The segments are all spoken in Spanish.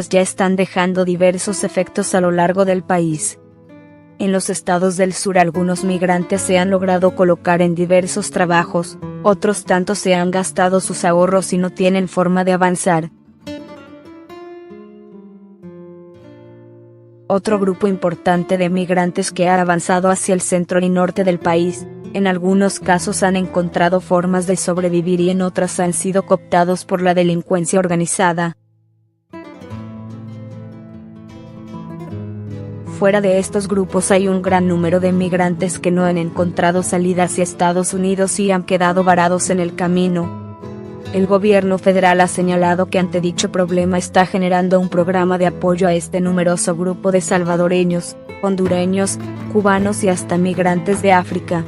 ya están dejando diversos efectos a lo largo del país. En los estados del sur algunos migrantes se han logrado colocar en diversos trabajos, otros tantos se han gastado sus ahorros y no tienen forma de avanzar. Otro grupo importante de migrantes que ha avanzado hacia el centro y norte del país, en algunos casos han encontrado formas de sobrevivir y en otras han sido cooptados por la delincuencia organizada. Fuera de estos grupos hay un gran número de migrantes que no han encontrado salida hacia Estados Unidos y han quedado varados en el camino. El gobierno federal ha señalado que ante dicho problema está generando un programa de apoyo a este numeroso grupo de salvadoreños, hondureños, cubanos y hasta migrantes de África.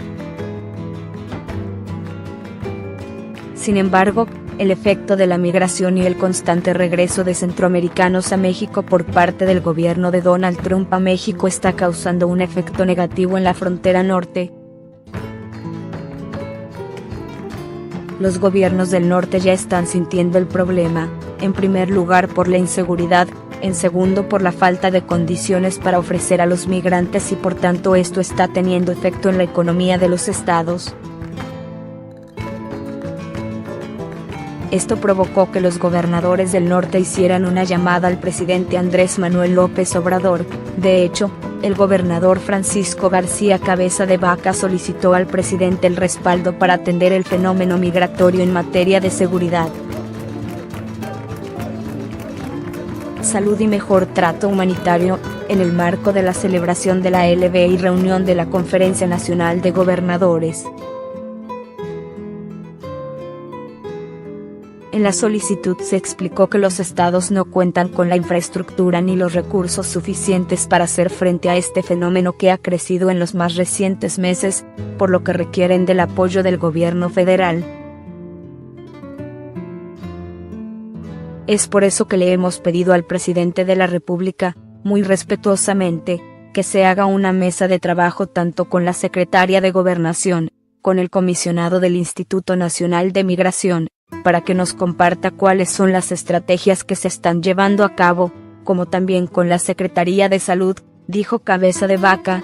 Sin embargo, el efecto de la migración y el constante regreso de centroamericanos a México por parte del gobierno de Donald Trump a México está causando un efecto negativo en la frontera norte. Los gobiernos del norte ya están sintiendo el problema, en primer lugar por la inseguridad, en segundo por la falta de condiciones para ofrecer a los migrantes y por tanto esto está teniendo efecto en la economía de los estados. Esto provocó que los gobernadores del norte hicieran una llamada al presidente Andrés Manuel López Obrador. De hecho, el gobernador Francisco García Cabeza de Vaca solicitó al presidente el respaldo para atender el fenómeno migratorio en materia de seguridad, salud y mejor trato humanitario, en el marco de la celebración de la LB y reunión de la Conferencia Nacional de Gobernadores. En la solicitud se explicó que los estados no cuentan con la infraestructura ni los recursos suficientes para hacer frente a este fenómeno que ha crecido en los más recientes meses, por lo que requieren del apoyo del gobierno federal. Es por eso que le hemos pedido al presidente de la República, muy respetuosamente, que se haga una mesa de trabajo tanto con la secretaria de Gobernación, con el comisionado del Instituto Nacional de Migración, para que nos comparta cuáles son las estrategias que se están llevando a cabo, como también con la Secretaría de Salud, dijo Cabeza de Vaca.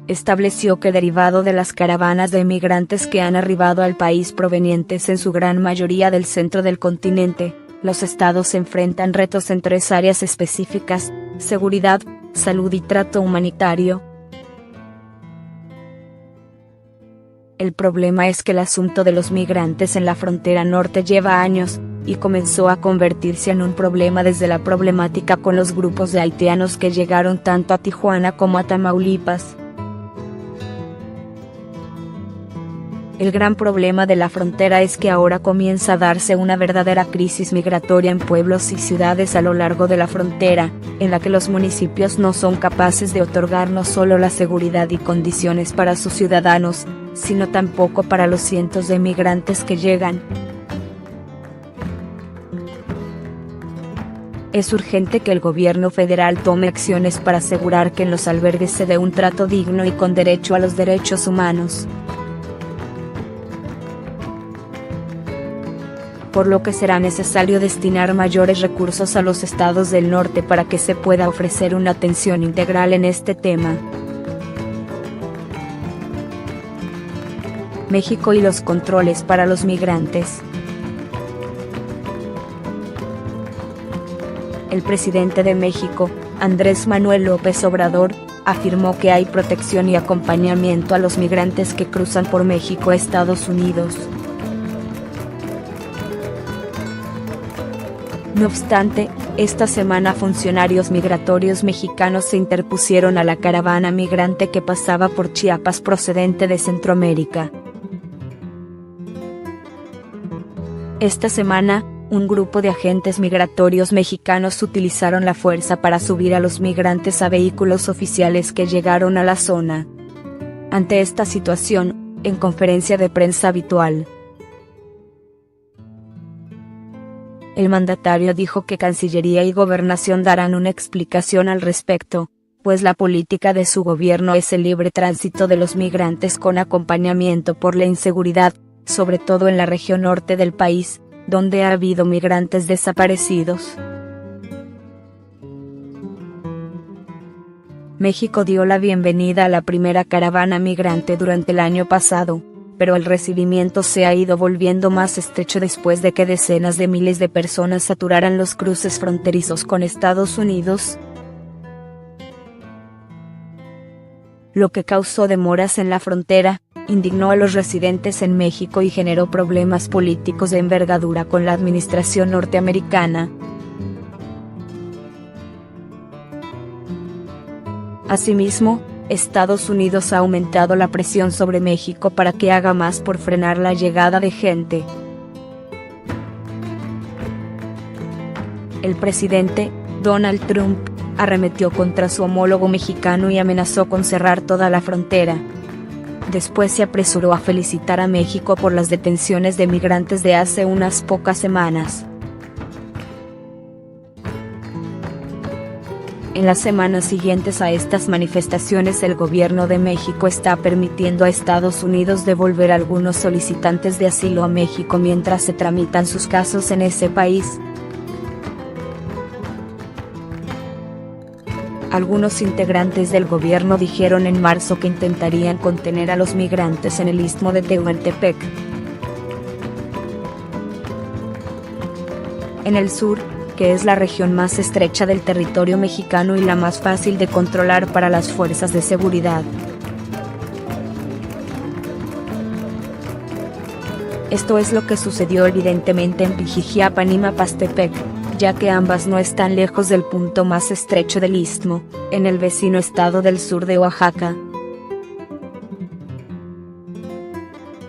Estableció que derivado de las caravanas de migrantes que han arribado al país provenientes en su gran mayoría del centro del continente, los estados enfrentan retos en 3 áreas específicas: seguridad, salud y trato humanitario. El problema es que el asunto de los migrantes en la frontera norte lleva años, y comenzó a convertirse en un problema desde la problemática con los grupos de haitianos que llegaron tanto a Tijuana como a Tamaulipas. El gran problema de la frontera es que ahora comienza a darse una verdadera crisis migratoria en pueblos y ciudades a lo largo de la frontera, en la que los municipios no son capaces de otorgar no solo la seguridad y condiciones para sus ciudadanos, sino tampoco para los cientos de migrantes que llegan. Es urgente que el gobierno federal tome acciones para asegurar que en los albergues se dé un trato digno y con derecho a los derechos humanos. Por lo que será necesario destinar mayores recursos a los estados del norte para que se pueda ofrecer una atención integral en este tema. México y los controles para los migrantes. El presidente de México, Andrés Manuel López Obrador, afirmó que hay protección y acompañamiento a los migrantes que cruzan por México a Estados Unidos. No obstante, esta semana funcionarios migratorios mexicanos se interpusieron a la caravana migrante que pasaba por Chiapas procedente de Centroamérica. Esta semana, un grupo de agentes migratorios mexicanos utilizaron la fuerza para subir a los migrantes a vehículos oficiales que llegaron a la zona. Ante esta situación, en conferencia de prensa habitual, el mandatario dijo que Cancillería y Gobernación darán una explicación al respecto, pues la política de su gobierno es el libre tránsito de los migrantes con acompañamiento por la inseguridad, sobre todo en la región norte del país, donde ha habido migrantes desaparecidos. México dio la bienvenida a la primera caravana migrante durante el año pasado, pero el recibimiento se ha ido volviendo más estrecho después de que decenas de miles de personas saturaran los cruces fronterizos con Estados Unidos, lo que causó demoras en la frontera, indignó a los residentes en México y generó problemas políticos de envergadura con la administración norteamericana. Asimismo, Estados Unidos ha aumentado la presión sobre México para que haga más por frenar la llegada de gente. El presidente, Donald Trump, arremetió contra su homólogo mexicano y amenazó con cerrar toda la frontera. Después se apresuró a felicitar a México por las detenciones de migrantes de hace unas pocas semanas. En las semanas siguientes a estas manifestaciones, el gobierno de México está permitiendo a Estados Unidos devolver a algunos solicitantes de asilo a México mientras se tramitan sus casos en ese país. Algunos integrantes del gobierno dijeron en marzo que intentarían contener a los migrantes en el istmo de Tehuantepec. En el sur, que es la región más estrecha del territorio mexicano y la más fácil de controlar para las fuerzas de seguridad. Esto es lo que sucedió evidentemente en Pijijiapan y Mapastepec, ya que ambas no están lejos del punto más estrecho del istmo, en el vecino estado del sur de Oaxaca.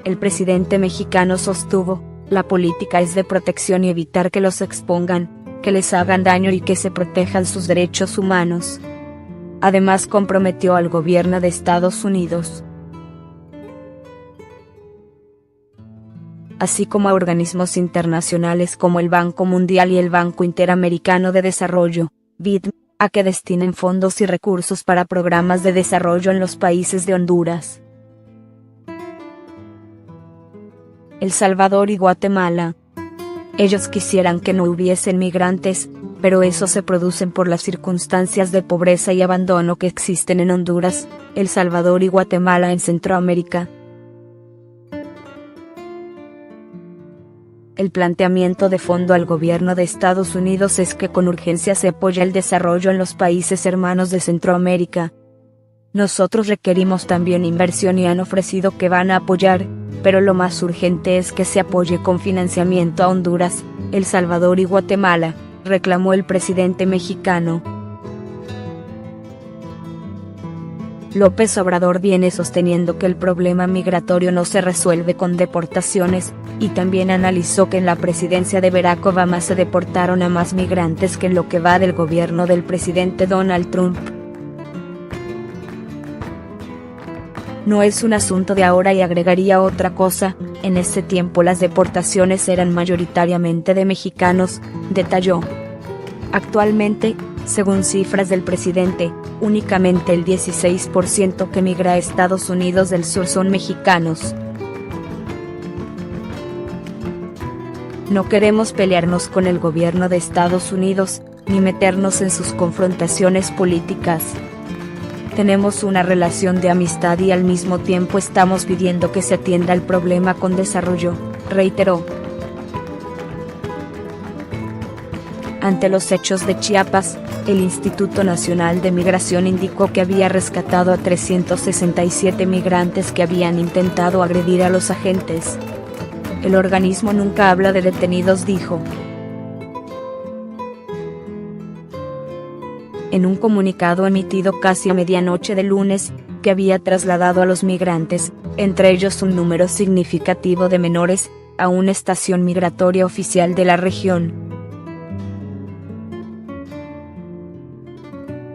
El presidente mexicano sostuvo: la política es de protección y evitar que los expongan, que les hagan daño y que se protejan sus derechos humanos. Además comprometió al gobierno de Estados Unidos, así como a organismos internacionales como el Banco Mundial y el Banco Interamericano de Desarrollo, BID, a que destinen fondos y recursos para programas de desarrollo en los países de Honduras, El Salvador y Guatemala. Ellos quisieran que no hubiesen migrantes, pero eso se producen por las circunstancias de pobreza y abandono que existen en Honduras, El Salvador y Guatemala en Centroamérica. El planteamiento de fondo al gobierno de Estados Unidos es que con urgencia se apoya el desarrollo en los países hermanos de Centroamérica. Nosotros requerimos también inversión y han ofrecido que van a apoyar, pero lo más urgente es que se apoye con financiamiento a Honduras, El Salvador y Guatemala, reclamó el presidente mexicano. López Obrador viene sosteniendo que el problema migratorio no se resuelve con deportaciones, y también analizó que en la presidencia de Barack Obama se deportaron a más migrantes que en lo que va del gobierno del presidente Donald Trump. No es un asunto de ahora, y agregaría otra cosa: en ese tiempo las deportaciones eran mayoritariamente de mexicanos, detalló. Actualmente, según cifras del presidente, únicamente el 16% que migra a Estados Unidos del Sur son mexicanos. No queremos pelearnos con el gobierno de Estados Unidos, ni meternos en sus confrontaciones políticas. Tenemos una relación de amistad y al mismo tiempo estamos pidiendo que se atienda el problema con desarrollo, reiteró. Ante los hechos de Chiapas, el Instituto Nacional de Migración indicó que había rescatado a 367 migrantes que habían intentado agredir a los agentes. El organismo nunca habla de detenidos, dijo. En un comunicado emitido casi a medianoche del lunes, que había trasladado a los migrantes, entre ellos un número significativo de menores, a una estación migratoria oficial de la región.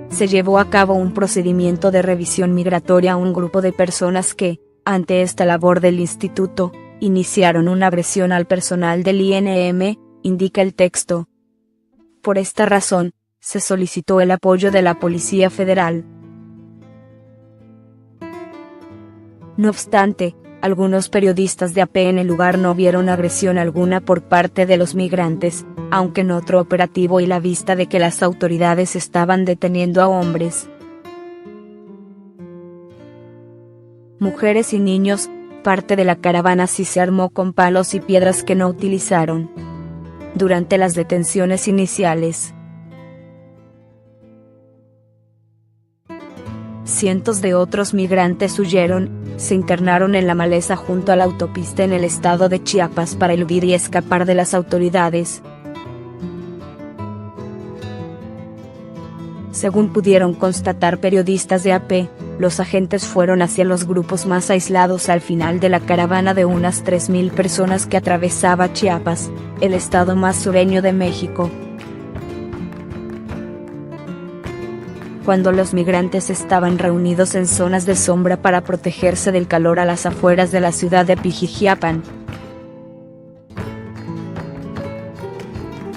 Se llevó a cabo un procedimiento de revisión migratoria a un grupo de personas que, ante esta labor del instituto, iniciaron una agresión al personal del INM, indica el texto. Por esta razón, se solicitó el apoyo de la Policía Federal. No obstante, Algunos periodistas de AP en el lugar no vieron agresión alguna por parte de los migrantes, aunque en otro operativo y la vista de que las autoridades estaban deteniendo a hombres, mujeres y niños, parte de la caravana sí se armó con palos y piedras que no utilizaron durante las detenciones iniciales. Cientos de otros migrantes huyeron, se internaron en la maleza junto a la autopista en el estado de Chiapas para eludir y escapar de las autoridades. Según pudieron constatar periodistas de AP, los agentes fueron hacia los grupos más aislados al final de la caravana de unas 3.000 personas que atravesaba Chiapas, el estado más sureño de México. Cuando los migrantes estaban reunidos en zonas de sombra para protegerse del calor a las afueras de la ciudad de Pijijiapan,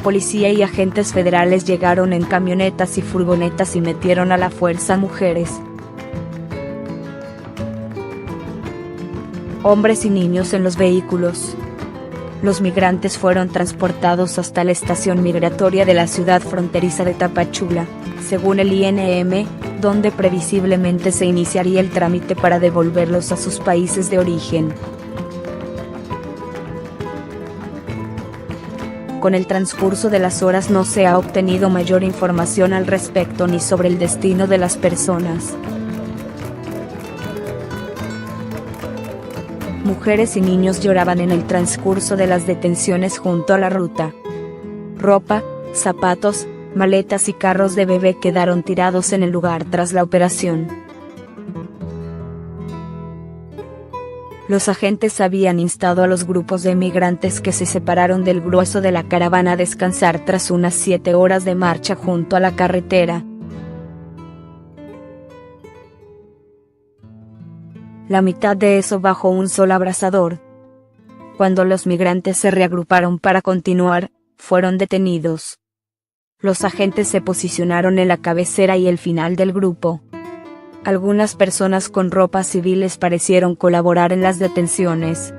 policía y agentes federales llegaron en camionetas y furgonetas y metieron a la fuerza mujeres, hombres y niños en los vehículos. Los migrantes fueron transportados hasta la estación migratoria de la ciudad fronteriza de Tapachula, según el INM, donde previsiblemente se iniciaría el trámite para devolverlos a sus países de origen. Con el transcurso de las horas no se ha obtenido mayor información al respecto ni sobre el destino de las personas. Mujeres y niños lloraban en el transcurso de las detenciones junto a la ruta. Ropa, zapatos, maletas y carros de bebé quedaron tirados en el lugar tras la operación. Los agentes habían instado a los grupos de migrantes que se separaron del grueso de la caravana a descansar tras unas 7 horas de marcha junto a la carretera. La mitad de eso bajo un sol abrasador. Cuando los migrantes se reagruparon para continuar, fueron detenidos. Los agentes se posicionaron en la cabecera y el final del grupo. Algunas personas con ropas civiles parecieron colaborar en las detenciones.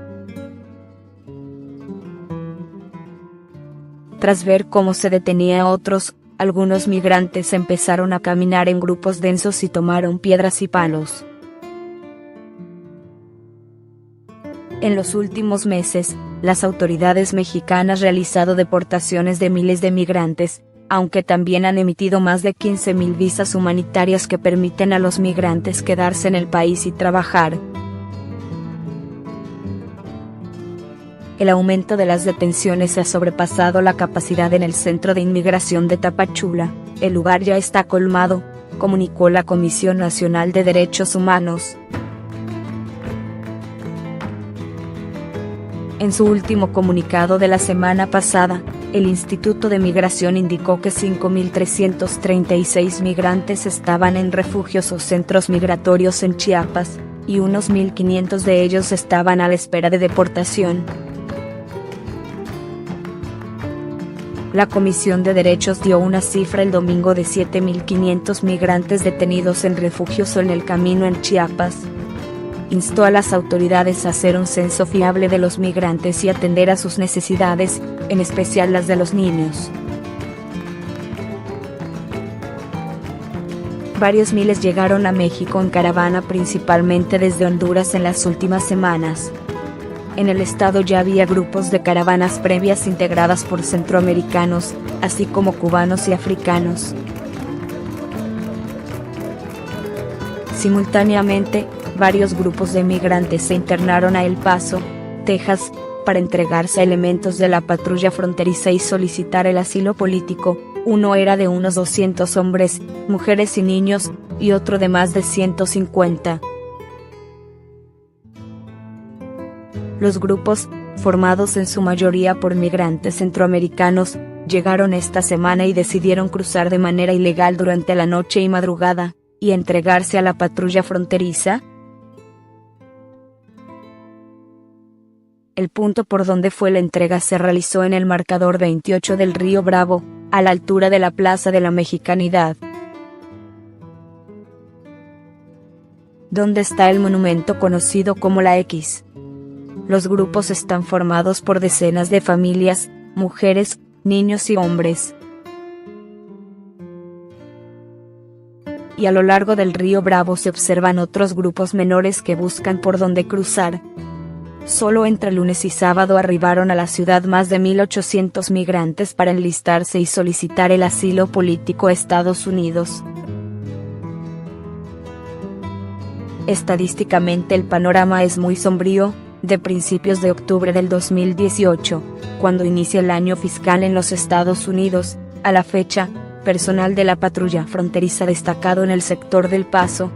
Tras ver cómo se detenía a otros, algunos migrantes empezaron a caminar en grupos densos y tomaron piedras y palos. En los últimos meses, las autoridades mexicanas han realizado deportaciones de miles de migrantes, aunque también han emitido más de 15.000 visas humanitarias que permiten a los migrantes quedarse en el país y trabajar. El aumento de las detenciones ha sobrepasado la capacidad en el Centro de Inmigración de Tapachula. El lugar ya está colmado, comunicó la Comisión Nacional de Derechos Humanos. En su último comunicado de la semana pasada, el Instituto de Migración indicó que 5.336 migrantes estaban en refugios o centros migratorios en Chiapas, y unos 1.500 de ellos estaban a la espera de deportación. La Comisión de Derechos dio una cifra el domingo de 7.500 migrantes detenidos en refugios o en el camino en Chiapas. Instó a las autoridades a hacer un censo fiable de los migrantes y atender a sus necesidades, en especial las de los niños. Varios miles llegaron a México en caravana principalmente desde Honduras en las últimas semanas. En el estado ya había grupos de caravanas previas integradas por centroamericanos, así como cubanos y africanos. Simultáneamente, varios grupos de migrantes se internaron a El Paso, Texas, para entregarse a elementos de la patrulla fronteriza y solicitar el asilo político. Uno era de unos 200 hombres, mujeres y niños, y otro de más de 150. Los grupos, formados en su mayoría por migrantes centroamericanos, llegaron esta semana y decidieron cruzar de manera ilegal durante la noche y madrugada, y entregarse a la patrulla fronteriza. El punto por donde fue la entrega se realizó en el marcador 28 del Río Bravo, a la altura de la Plaza de la Mexicanidad. donde está el monumento conocido como la X. Los grupos están formados por decenas de familias, mujeres, niños y hombres. Y a lo largo del río Bravo se observan otros grupos menores que buscan por dónde cruzar. Solo entre lunes y sábado arribaron a la ciudad más de 1.800 migrantes para enlistarse y solicitar el asilo político a Estados Unidos. Estadísticamente el panorama es muy sombrío. De principios de octubre del 2018, cuando inicia el año fiscal en los Estados Unidos, a la fecha, personal de la patrulla fronteriza destacado en el sector del Paso,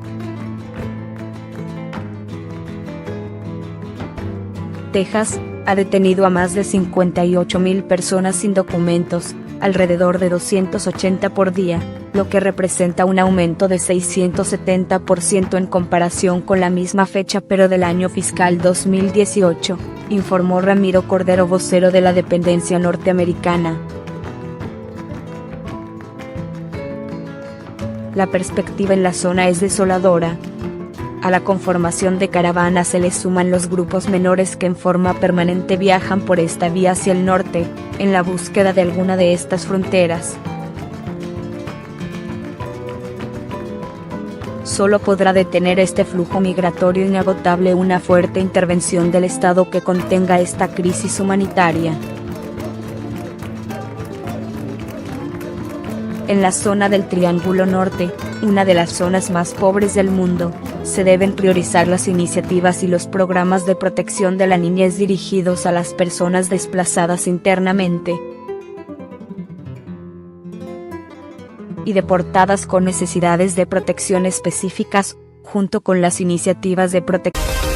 Texas, ha detenido a más de 58.000 personas sin documentos, alrededor de 280 por día, lo que representa un aumento de 670% en comparación con la misma fecha pero del año fiscal 2018, informó Ramiro Cordero, vocero de la dependencia norteamericana. La perspectiva en la zona es desoladora. A la conformación de caravanas se le suman los grupos menores que en forma permanente viajan por esta vía hacia el norte, en la búsqueda de alguna de estas fronteras. Solo podrá detener este flujo migratorio inagotable una fuerte intervención del Estado que contenga esta crisis humanitaria. En la zona del Triángulo Norte, una de las zonas más pobres del mundo, se deben priorizar las iniciativas y los programas de protección de la niñez dirigidos a las personas desplazadas internamente y deportadas con necesidades de protección específicas, junto con las iniciativas de protección